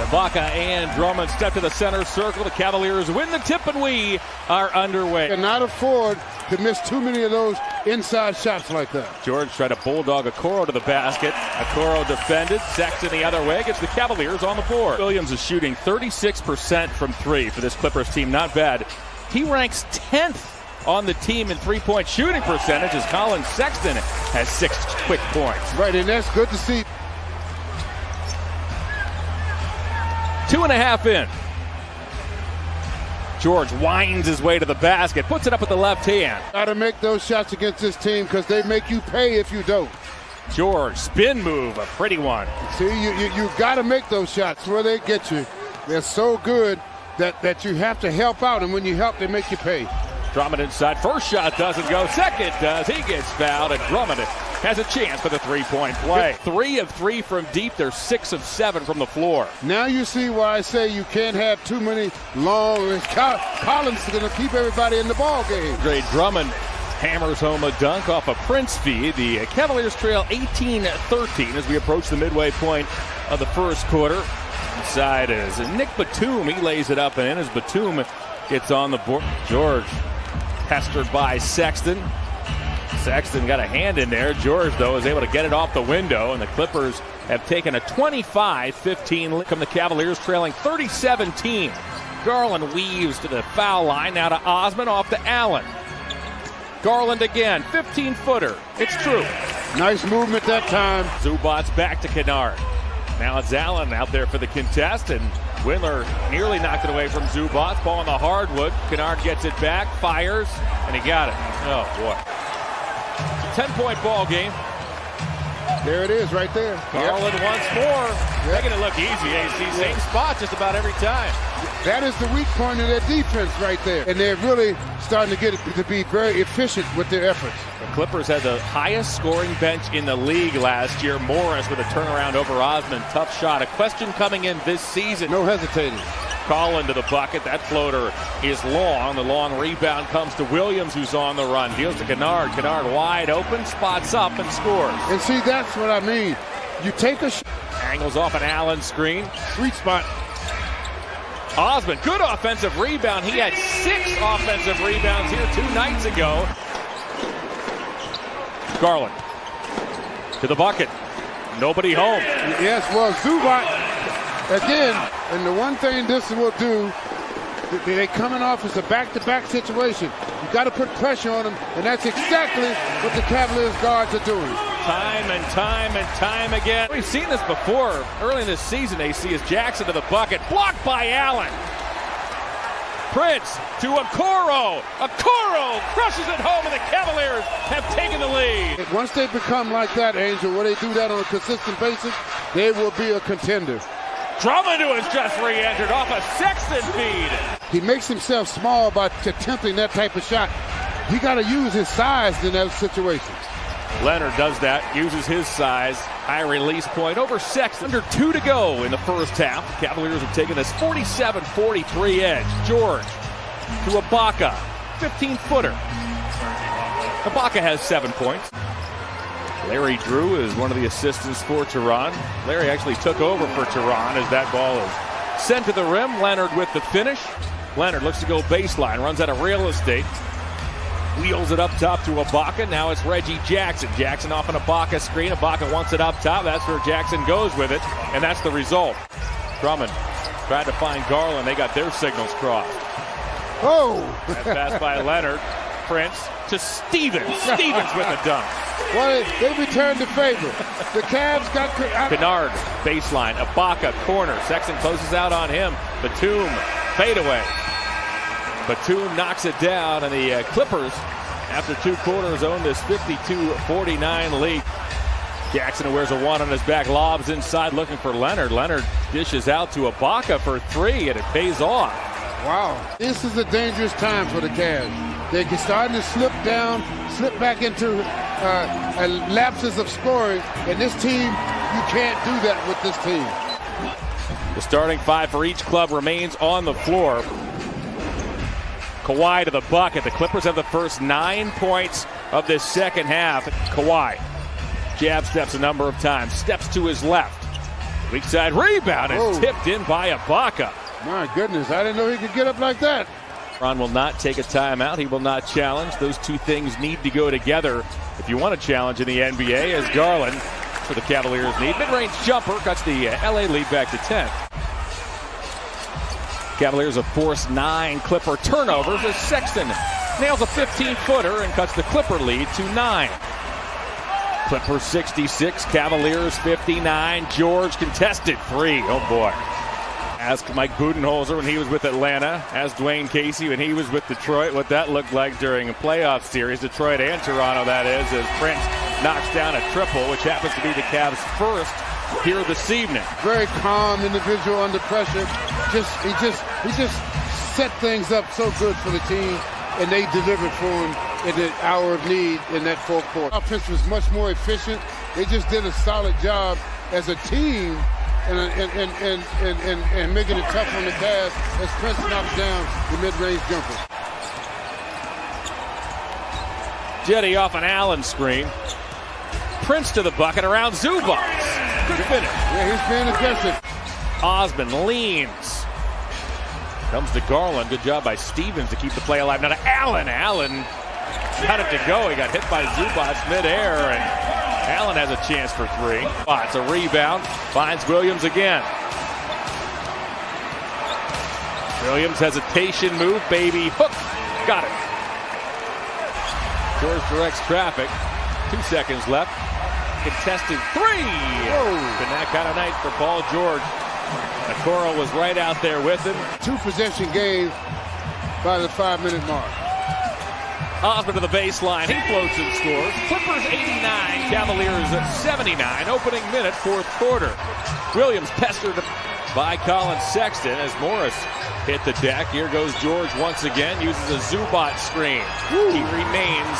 Ibaka and Drummond step to the center circle. The Cavaliers win the tip, and we are underway. Cannot afford to miss too many of those inside shots like that. George tried to bulldog Okoro to the basket. Okoro defended. Sexton the other way. Gets the Cavaliers on the board. Williams is shooting 36% from three for this Clippers team. Not bad. He ranks 10th on the team in three-point shooting percentage as Colin Sexton has 6 quick points. Right, and that's good to see. 2.5 in. George winds his way to the basket, puts it up with the left hand. Got to make those shots against this team because they make you pay if you don't. George, spin move, a pretty one. See, you got to make those shots where they get you. They're so good that you have to help out, and when you help, they make you pay. Drummond inside. First shot doesn't go. Second does. He gets fouled, and Drummond has a chance for the three-point play. 3 of 3 from deep. They're 6 of 7 from the floor. Now you see why I say you can't have too many long. Collins is going to keep everybody in the ball game. Great. Drummond hammers home a dunk off a Prince feed. The Cavaliers trail 18-13 as we approach the midway point of the first quarter. Inside is Nick Batum. He lays it up and in as Batum gets on the board. George pestered by Sexton. Sexton got a hand in there. George, though, is able to get it off the window, and the Clippers have taken a 25-15 lead from the Cavaliers, trailing 30-17. Garland weaves to the foul line. Now to Osman, off to Allen. Garland again, 15-footer. It's true. Nice movement that time. Zubac's back to Kennard. Now it's Allen out there for the contest, and Windler nearly knocked it away from Zubac. Ball on the hardwood. Kennard gets it back, fires, and he got it. Oh, boy. 10-point ball game. There it is right there. Garland once more. Making it look easy, AC. Same spot just about every time. That is the weak point of their defense right there. And they're really starting to get it to be very efficient with their efforts. The Clippers had the highest scoring bench in the league last year. Morris with a turnaround over Osman. Tough shot. A question coming in this season. No hesitating. Collin to the bucket. That floater is long. The long rebound comes to Williams, who's on the run. Deals to Kennard. Kennard wide open, spots up and scores. And see, that's what I mean. You take a angles off an Allen screen. Sweet spot. Osman, good offensive rebound. He had 6 offensive rebounds here 2 nights ago. Garland to the bucket. Nobody home. Yes, well, Zubac again, and the one thing this will do, they coming off as a back-to-back situation. You got to put pressure on them, and that's exactly what the Cavaliers guards are doing. Time and time and time again. We've seen this before early in this season, AC, as Jackson to the bucket, blocked by Allen. Prince to Okoro. Okoro crushes it home, and the Cavaliers have taken the lead. Once they become like that, Angel, where they do that on a consistent basis, they will be a contender. Drummond, who has just re-entered off a Sexton feed. He makes himself small by attempting that type of shot. He got to use his size in those situations. Leonard does that, uses his size. High release point over Sexton. Under 2 to go in the first half. The Cavaliers have taken this 47-43 edge. George to Ibaka, 15-footer. Ibaka has 7 points. Larry Drew is one of the assistants for Tehran. Larry actually took over for Tehran as that ball is sent to the rim. Leonard with the finish. Leonard looks to go baseline, runs out of real estate. Wheels it up top to Ibaka. Now it's Reggie Jackson. Jackson off an Ibaka screen. Ibaka wants it up top. That's where Jackson goes with it, and that's the result. Drummond tried to find Garland. They got their signals crossed. Oh! Pass by Leonard. Prince to Stevens. Stevens with a dunk. Well, they returned the favor. The Cavs got... Kennard, baseline. Ibaka, corner. Sexton closes out on him. Batum, fadeaway. Batum knocks it down, and the Clippers, after 2 quarters, own this 52-49 lead. Jackson wears a 1 on his back, lobs inside looking for Leonard. Leonard dishes out to Ibaka for 3, and it pays off. Wow. This is a dangerous time for the Cavs. They're starting to slip down, slip back into lapses of scoring, and this team, you can't do that with this team. The starting 5 for each club remains on the floor. Kawhi to the bucket. The Clippers have the first 9 points of this second half. Kawhi jab steps a number of times, steps to his left. Weak side rebound is tipped in by Ibaka. My goodness, I didn't know he could get up like that. Ron will not take a timeout. He will not challenge. Those two things need to go together if you want to challenge in the NBA, as Garland for the Cavaliers need. Mid-range jumper cuts the LA lead back to 10. Cavaliers have forced 9 Clipper turnovers as Sexton nails a 15-footer and cuts the Clipper lead to 9. Clippers 66, Cavaliers 59. George contested 3. Oh boy. Ask Mike Budenholzer when he was with Atlanta. Ask Dwayne Casey when he was with Detroit what that looked like during a playoff series. Detroit and Toronto, that is, as Prince knocks down a triple, which happens to be the Cavs' first here this evening. Very calm individual under pressure. He just set things up so good for the team, and they delivered for him in the hour of need in that fourth quarter. Offense was much more efficient. They just did a solid job as a team and making it tough on the Cavs as Prince knocks down the mid-range jumper. Jetty off an Allen screen. Prince to the bucket around Zubac. Good finish. Yeah, he's being aggressive. Osmond leans. Comes to Garland. Good job by Stevens to keep the play alive. Now to Allen. Allen got it to go. He got hit by Zubac midair, and Allen has a chance for 3. It's a rebound. Finds Williams again. Williams hesitation move. Baby hook. Got it. George directs traffic. 2 seconds left. Contested 3. Been that kind of night for Paul George. Okoro was right out there with him. 2-possession game by the 5-minute mark. Osmond to the baseline. He floats and scores. Clippers 89, Cavaliers at 79. Opening minute, fourth quarter. Williams pestered by Colin Sexton as Morris hit the deck. Here goes George once again. Uses a Zubac screen. He remains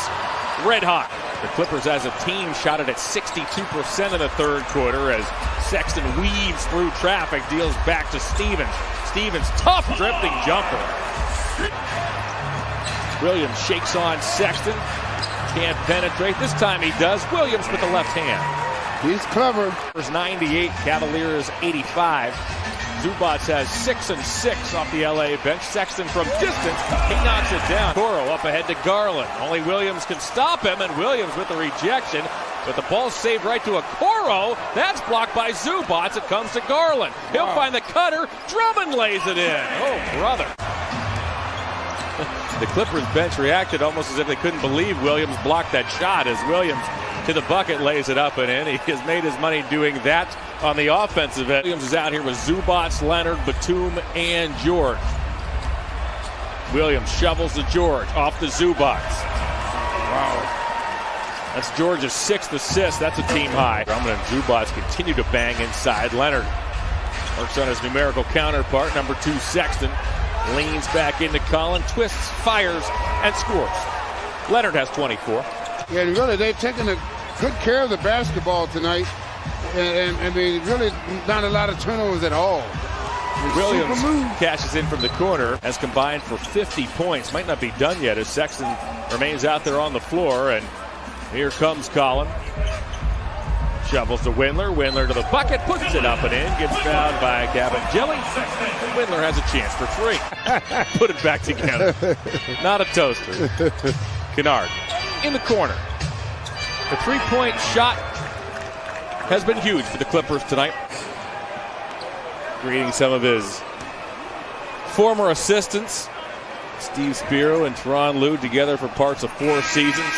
red hot. The Clippers as a team shot it at 62% in the third quarter as Sexton weaves through traffic, deals back to Stevens. Stevens, tough drifting jumper. Williams shakes on Sexton. Can't penetrate. This time he does. Williams with the left hand. He's clever. 98, Cavaliers 85. Zubac has 6 and 6 off the LA bench. Sexton from distance. He knocks it down. Okoro up ahead to Garland. Only Williams can stop him, and Williams with the rejection. But the ball's saved right to Okoro. That's blocked by Zubac. It comes to Garland. He'll find the cutter. Drummond lays it in. Oh, brother. The Clippers bench reacted almost as if they couldn't believe Williams blocked that shot as Williams to the bucket lays it up and in. He has made his money doing that on the offensive end. Williams is out here with Zubac, Leonard, Batum, and George. Williams shovels to George, off to Zubac. Wow. That's George's 6th assist. That's a team high. Drummond and Zubac continue to bang inside. Leonard works on his numerical counterpart, number 2, Sexton. Leans back into Collin, twists, fires, and scores. Leonard has 24. Yeah, really, they've taken good care of the basketball tonight. And I mean, really not a lot of turnovers at all. Williams cashes in from the corner, has combined for 50 points. Might not be done yet as Sexton remains out there on the floor. And here comes Collin. Shovels to Windler. Windler to the bucket, puts it up and in. Gets fouled by Cavaliers. Windler has a chance for 3. Put it back together. Not a toaster. Kennard in the corner. The 3-point shot has been huge for the Clippers tonight. Greeting some of his former assistants. Steve Spiro and Teron Lue together for parts of 4 seasons.